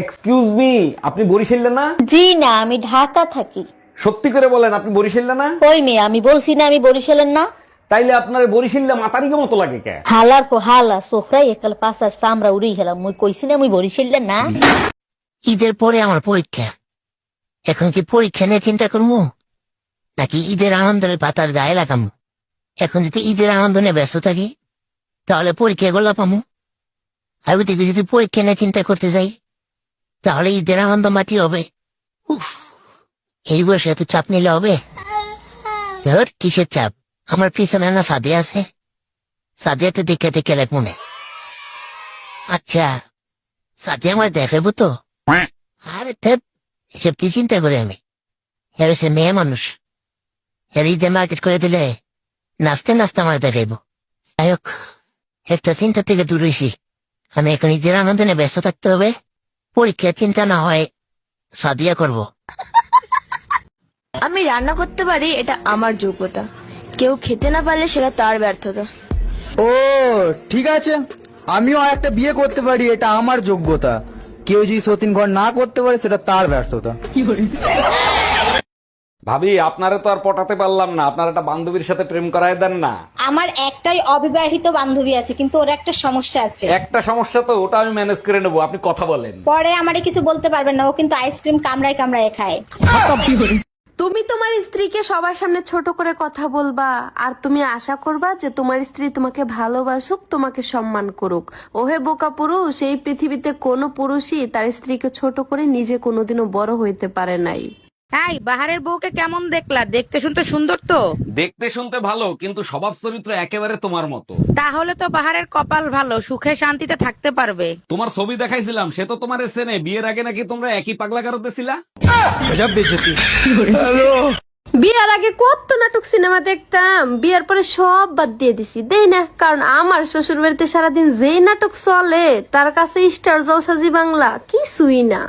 Excuse me, আপনি বরিশালে না? জি না, আমি ঢাকা থাকি। সত্যি করে বলেন, আপনি বরিশালে না? কই মেয়ে, আমি বলছি না আমি বরিশালের না। তাইলে আপনার বরিশালে মাতারিকে মতো লাগে কে? হালার পর হালা সোফরাই একাল পাশার চামড়া উড়ি গেলাম, মুই কইছি না মুই বরিশালের না। ঈদের পরে আমার পরীক্ষা। এখন কি পরীক্ষা নিয়ে চিন্তা করবো, নাকি ঈদের আনন্দের পাতার গায়ে লাগামো? এখন যদি ঈদের আনন্দ নিয়ে ব্যস্ত থাকি, তাহলে পরীক্ষা গোলা পামো। আর ওদিকে যদি পরীক্ষা নিয়ে চিন্তা করতে যাই, তাহলে ঈদের আনন্দ মাটি হবে। উফ, এই বয়সে এত চাপ নিলে হবে? ধর, কিসের চাপ? আমার পিছনে না সাদিয়া আছে, সাদিয়াতে দেখে দেখে লাগ মনে। আচ্ছা, সাদিয়া আমার দেখাবো তো? আরে ধ্যাৎ, এসব কি চিন্তা করি আমি? এর সে মেয়ে মানুষ, এর ঈদে মার্কেট করে দিলে নাচতে নাচতে আমার দেখাইবো। যাই হোক, একটা চিন্তা থেকে দূর হইছি। আমি এখন ঈদের আনন্দ নিয়ে ব্যস্ত থাকতে হবে। পরীক্ষার চিন্তা না হয় সাদিয়া করব। আমি রান্না করতে পারি, এটা আমার যোগ্যতা। কেউ খেতে না পারলে সেটা তার ব্যর্থতা। ও ঠিক আছে, আমিও আর একটা বিয়ে করতে পারি, এটা আমার যোগ্যতা। কেউ যদি সতীন ঘর না করতে পারে সেটা তার ব্যর্থতা। ভাবি, আপনারে তো আর পটাতে পারলাম না, আপনার একটা বান্ধবীর সাথে প্রেম করায় দেন না। আমার একটাই অবিবাহিত বান্ধবী আছে, কিন্তু ওর একটা সমস্যা আছে। একটা সমস্যা তো, ওটা আমি ম্যানেজ করে নেবো, আপনি কথা বলেন। পরে আমারে কিছু বলতে পারবেন না, ও কিন্তু আইসক্রিম কামড়ায় কামড়ায় খায়। তুমি তোমার স্ত্রীকে সবার সামনে ছোট করে কথা বলবা, আর তুমি আশা করবা যে তোমার স্ত্রী তোমাকে ভালোবাসুক, তোমাকে সম্মান করুক। ওহে বোকা পুরুষ, এই পৃথিবীতে কোনো পুরুষই তার স্ত্রীকে ছোট করে নিজে কোনোদিনও বড় হইতে পারে নাই। এই বাহারের বউকে কেমন দেখলা? দেখতে শুনতে সুন্দর তো? দেখতে শুনতে ভালো, কিন্তু স্বভাব চরিত্র একেবারে তোমার মতো। তাহলে তো বাহারের কপাল ভালো, সুখে শান্তিতে থাকতে পারবে। তোমার ছবি দেখাইছিলাম, সে তো তোমার চেনে। বিয়ের আগে নাকি তোমরা একই পাগলা গারদে ছিলা। বিয়ের আগে কত নাটক সিনেমা দেখতাম, বিয়ের পরে সব বাদ দিয়ে দিছি, দেই না। কারণ আমার শ্বশুর বাড়িতে সারাদিন যেই নাটক চলে, তার কাছে স্টার জলসাজি বাংলা কিছুই না।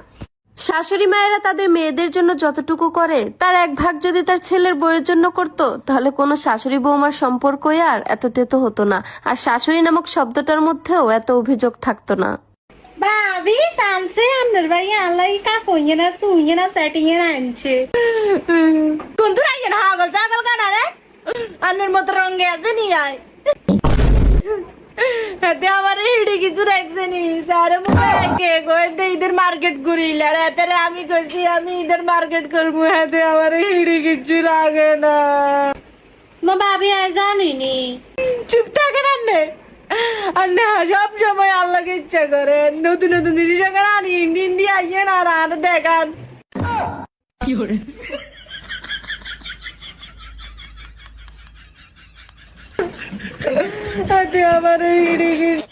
শাশুড়ি মায়েরা তাদের মেয়েদের জন্য যতটুকু করে, তার এক ভাগ যদি তার ছেলের বউয়ের জন্য করত, তাহলে কোনো শাশুড়ি বৌমার সম্পর্কই আর এত তেতো হতো না, আর শাশুড়ি নামক শব্দটার মধ্যেও এত অভিযোগ থাকতো না। ভাবি চান্সে আন্নার ভাই আলাই কা কইয়ে না সুইয়ে না সেটিয়ে না আনছে। কোন আইয়ে না হাগল ছাগল কানা রে, আন্নার মত রঙে আছে নি আয়। হাতে আমার হিড়ি কিছু রাখছে নি, সারে মুখে কে কই দে ইধর মার্কেট ঘুরিলা রাতে আমি কইছি আমি ইধর মার্কেট করবো, হাতে আমার হিড়ি কিছু লাগে না। মা ভাবি আয় জানিনি, চুপ থাকেন আন্নে। আন্নে সব সময় আল্লাহকে ইচ্ছা করে নতুন নতুন জিনিস আনি দিন দিয়ে আইয়ে না আর দেখান। হাতে আমার হিড়ি কিছু